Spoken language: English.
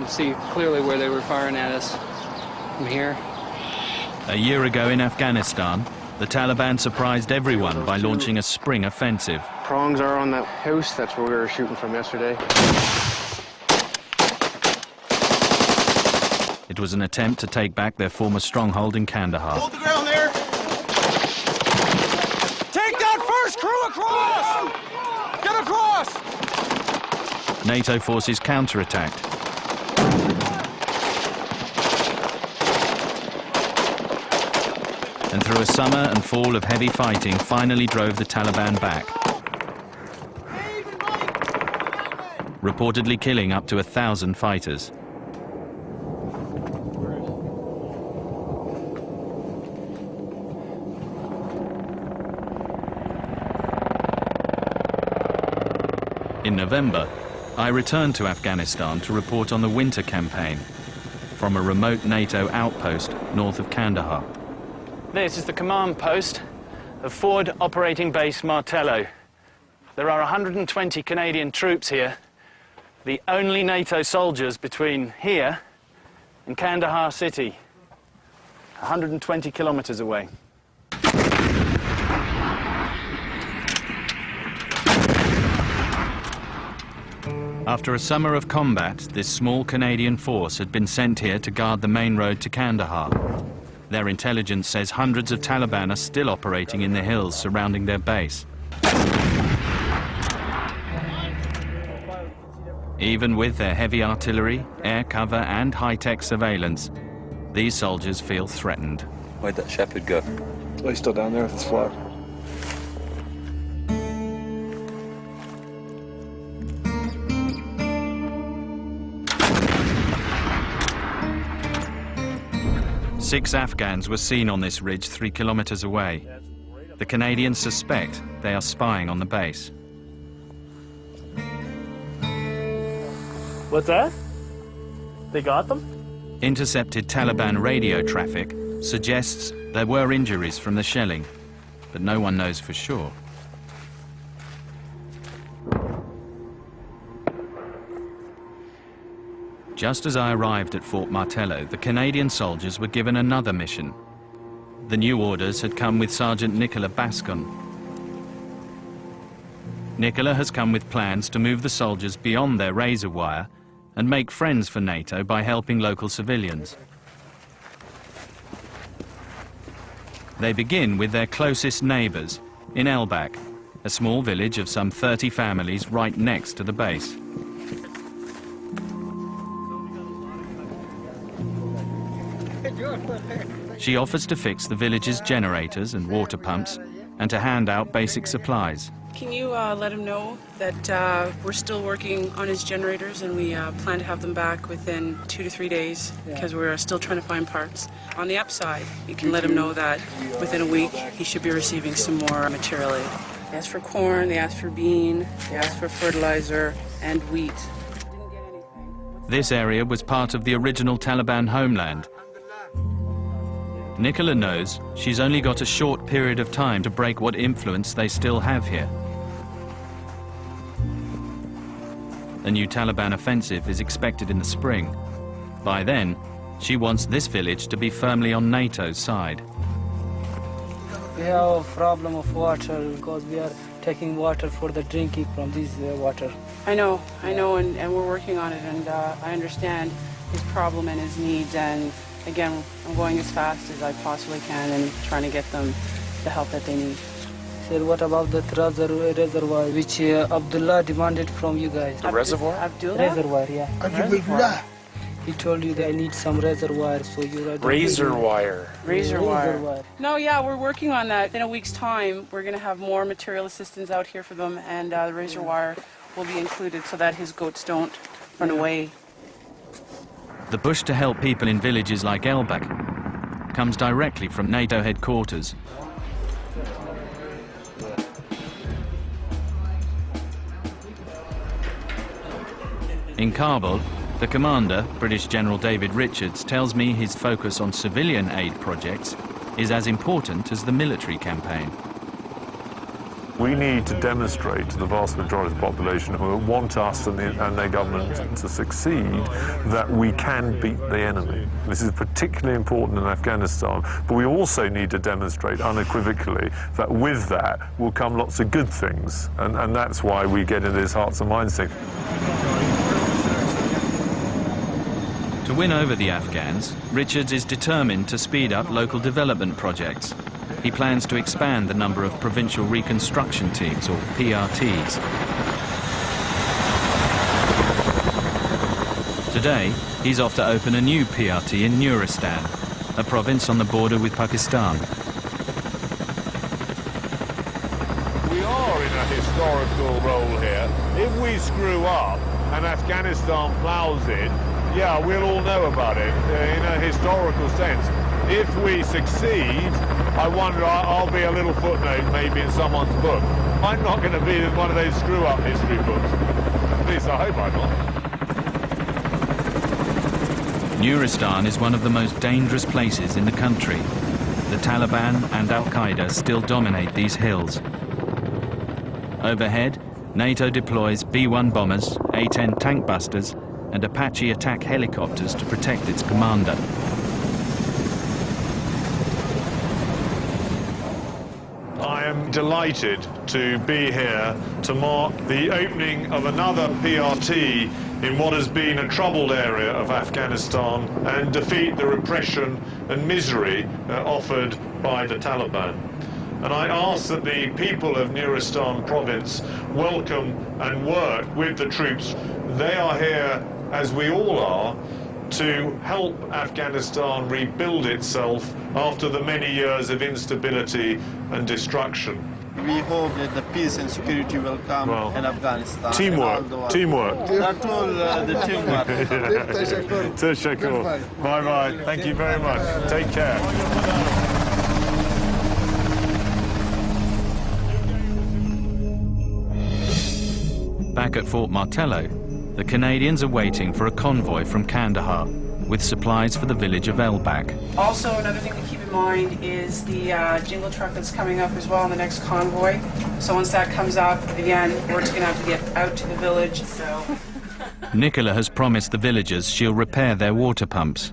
can see clearly where they were firing at us from here. A year ago in Afghanistan, the Taliban surprised everyone by launching a spring offensive. Prongs are on that house. That's where we were shooting from yesterday. It was an attempt to take back their former stronghold in Kandahar. Hold the ground there! Take that first crew across! Get across! NATO forces counterattacked. And through a summer and fall of heavy fighting, finally drove the Taliban back, reportedly killing up to 1,000 fighters. In November, I returned to Afghanistan to report on the winter campaign from a remote NATO outpost north of Kandahar. This is the command post of Forward Operating Base Martello. There are 120 Canadian troops here, the only NATO soldiers between here and Kandahar city, 120 kilometers away. After a summer of combat, this small Canadian force had been sent here to guard the main road to Kandahar. Their intelligence says hundreds of Taliban are still operating in the hills surrounding their base. Even with their heavy artillery, air cover and high-tech surveillance, these soldiers feel threatened. Where'd that shepherd go? Oh, he's still down there with his flock. Six Afghans were seen on this ridge 3 kilometers away. The Canadians suspect they are spying on the base. What's that? They got them? Intercepted Taliban radio traffic suggests there were injuries from the shelling, but no one knows for sure. Just as I arrived at Fort Martello, the Canadian soldiers were given another mission. The new orders had come with Sergeant Nicola Bascon. Nicola has come with plans to move the soldiers beyond their razor wire and make friends for NATO by helping local civilians. They begin with their closest neighbors in Elbak, a small village of some 30 families right next to the base. She offers to fix the village's generators and water pumps and to hand out basic supplies. Can you let him know that we're still working on his generators and we plan to have them back within 2 to 3 days because we're still trying to find parts. On the upside, you can let him know that within a week he should be receiving some more material aid. They asked for corn, they asked for bean, they asked for fertilizer and wheat. This area was part of the original Taliban homeland. Nicola knows she's only got a short period of time to break what influence they still have here. A new Taliban offensive is expected in the spring. By then, she wants this village to be firmly on NATO's side. We have a problem of water because we are taking water for the drinking from this water. I know, and we're working on it, and I understand his problem and his needs, and again, I'm going as fast as I possibly can and trying to get them the help that they need. Said, what about the reservoir which Abdullah demanded from you guys? The reservoir? Abdullah? Reservoir, yeah. Reservoir. He told you that I need some reservoir, so you are... Razor wire. Razor wire. No, yeah, we're working on that. In a week's time, we're going to have more material assistance out here for them, and the razor wire will be included so that his goats don't run away. The push to help people in villages like Elbak comes directly from NATO headquarters. In Kabul, the commander, British General David Richards, tells me his focus on civilian aid projects is as important as the military campaign. We need to demonstrate to the vast majority of the population who want us and their government to succeed that we can beat the enemy. This is particularly important in Afghanistan, but we also need to demonstrate unequivocally that with that will come lots of good things, and that's why we get into this hearts and minds thing. To win over the Afghans, Richards is determined to speed up local development projects. He plans to expand the number of provincial reconstruction teams, or PRTs. Today, he's off to open a new PRT in Nuristan, a province on the border with Pakistan. We are in a historical role here. If we screw up and Afghanistan plows in, yeah, we'll all know about it in a historical sense. If we succeed, I wonder, I'll be a little footnote maybe in someone's book. I'm not going to be in one of those screw-up history books. At least I hope I'm not. Nuristan is one of the most dangerous places in the country. The Taliban and Al-Qaeda still dominate these hills. Overhead, NATO deploys B-1 bombers, A-10 tank busters, and Apache attack helicopters to protect its commander. I am delighted to be here to mark the opening of another PRT in what has been a troubled area of Afghanistan and defeat the repression and misery offered by the Taliban. And I ask that the people of Nuristan province welcome and work with the troops. They are here, as we all are, to help Afghanistan rebuild itself after the many years of instability and destruction. We hope that the peace and security will come in Afghanistan. Teamwork, teamwork. That's all the teamwork. Teşekkür. Bye-bye. Thank you very much. Take care. Back at Fort Martello, the Canadians are waiting for a convoy from Kandahar with supplies for the village of Elbak. Also, another thing to keep in mind is the jingle truck that's coming up as well in the next convoy. So once that comes up, again, we're just going to have to get out to the village. So Nicola has promised the villagers she'll repair their water pumps